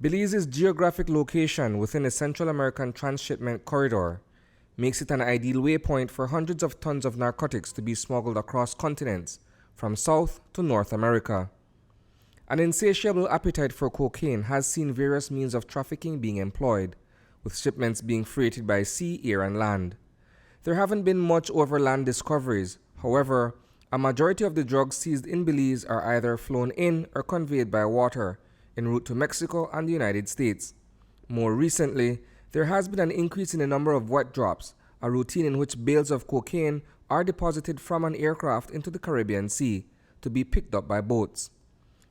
Belize's geographic location within the Central American transhipment corridor makes it an ideal waypoint for hundreds of tons of narcotics to be smuggled across continents, from South to North America. An insatiable appetite for cocaine has seen various means of trafficking being employed, with shipments being freighted by sea, air, and land. There haven't been much overland discoveries. However, a majority of the drugs seized in Belize are either flown in or conveyed by water, en route to Mexico and the United States. More recently, there has been an increase in the number of wet drops, a routine in which bales of cocaine are deposited from an aircraft into the Caribbean Sea to be picked up by boats.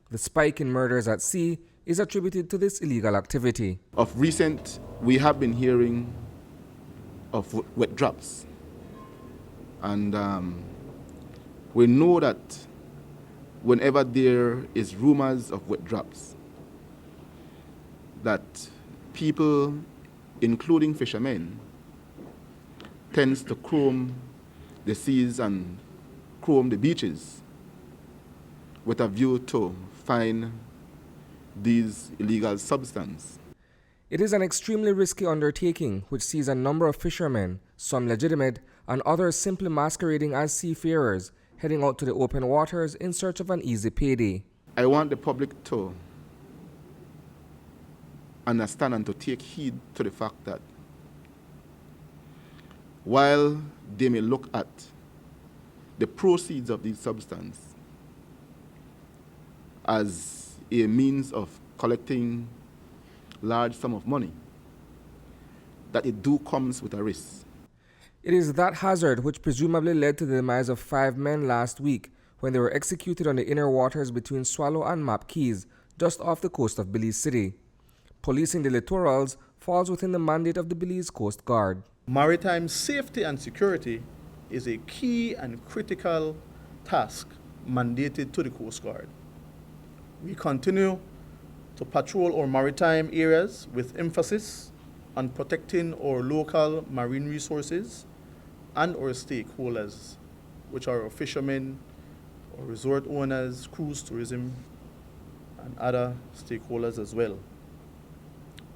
The spike in murders at sea is attributed to this illegal activity. Of recent, we have been hearing of wet drops. And we know that whenever there is rumors of wet drops, that people, including fishermen, tends to comb the seas and comb the beaches with a view to find these illegal substances. It is an extremely risky undertaking which sees a number of fishermen, some legitimate and others simply masquerading as seafarers, heading out to the open waters in search of an easy payday. I want the public to understand and to take heed to the fact that while they may look at the proceeds of these substances as a means of collecting large sum of money, that it comes with a risk. It is that hazard which presumably led to the demise of 5 men last week when they were executed on the inner waters between Swallow and Map Keys, just off the coast of Belize City. Policing the littorals falls within the mandate of the Belize Coast Guard. Maritime safety and security is a key and critical task mandated to the Coast Guard. We continue to patrol our maritime areas with emphasis on protecting our local marine resources and our stakeholders, which are our fishermen, our resort owners, cruise tourism, and other stakeholders as well.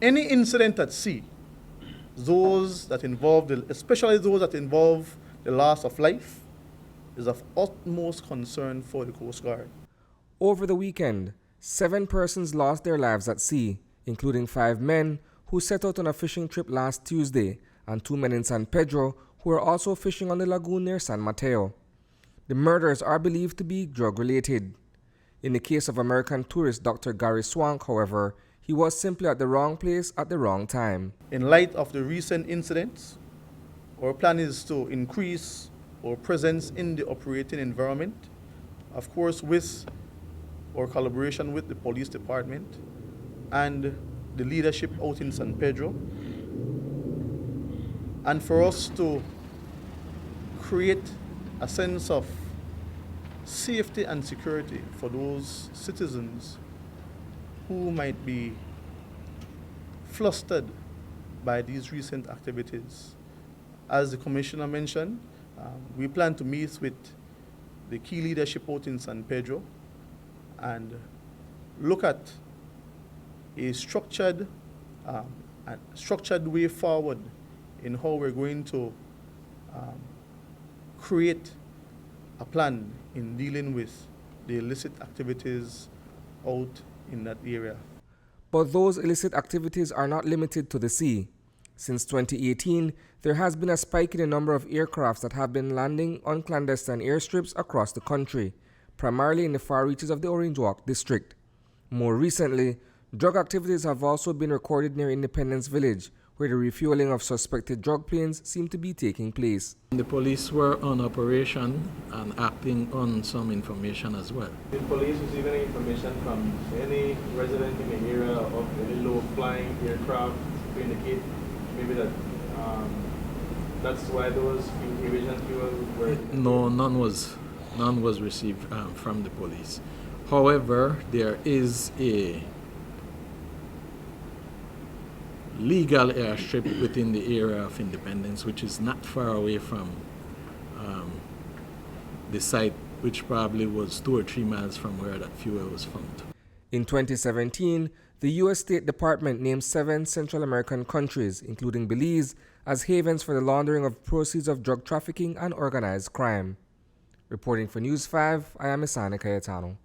Any incident at sea, especially those that involve the loss of life, is of utmost concern for the Coast Guard. Over the weekend, 7 persons lost their lives at sea, including 5 men who set out on a fishing trip last Tuesday and 2 men in San Pedro who were also fishing on the lagoon near San Mateo. The murders are believed to be drug-related. In the case of American tourist Dr. Gary Swank, however, he was simply at the wrong place at the wrong time. In light of the recent incidents, our plan is to increase our presence in the operating environment, of course with our collaboration with the police department and the leadership out in San Pedro, and for us to create a sense of safety and security for those citizens who might be flustered by these recent activities. As the Commissioner mentioned, we plan to meet with the key leadership out in San Pedro and look at a structured way forward in how we're going to create a plan in dealing with the illicit activities out in that area. But those illicit activities are not limited to the sea. Since 2018, there has been a spike in the number of aircrafts that have been landing on clandestine airstrips across the country, primarily in the far reaches of the Orange Walk district. More recently, drug activities have also been recorded near Independence Village, where the refueling of suspected drug planes seem to be taking place. The police were on operation and acting on some information as well. Did police receive any information from any resident in the area of any low-flying aircraft to indicate maybe that that's why those aviation fuel were? No, none was received from the police. However, there is a legal airstrip within the area of Independence, which is not far away from the site, which probably was 2 or 3 miles from where that fuel was found. In 2017, The U.S. State Department named 7 Central American countries, including Belize, as havens for the laundering of proceeds of drug trafficking and organized crime. Reporting for News 5, I am Isani Cayetano.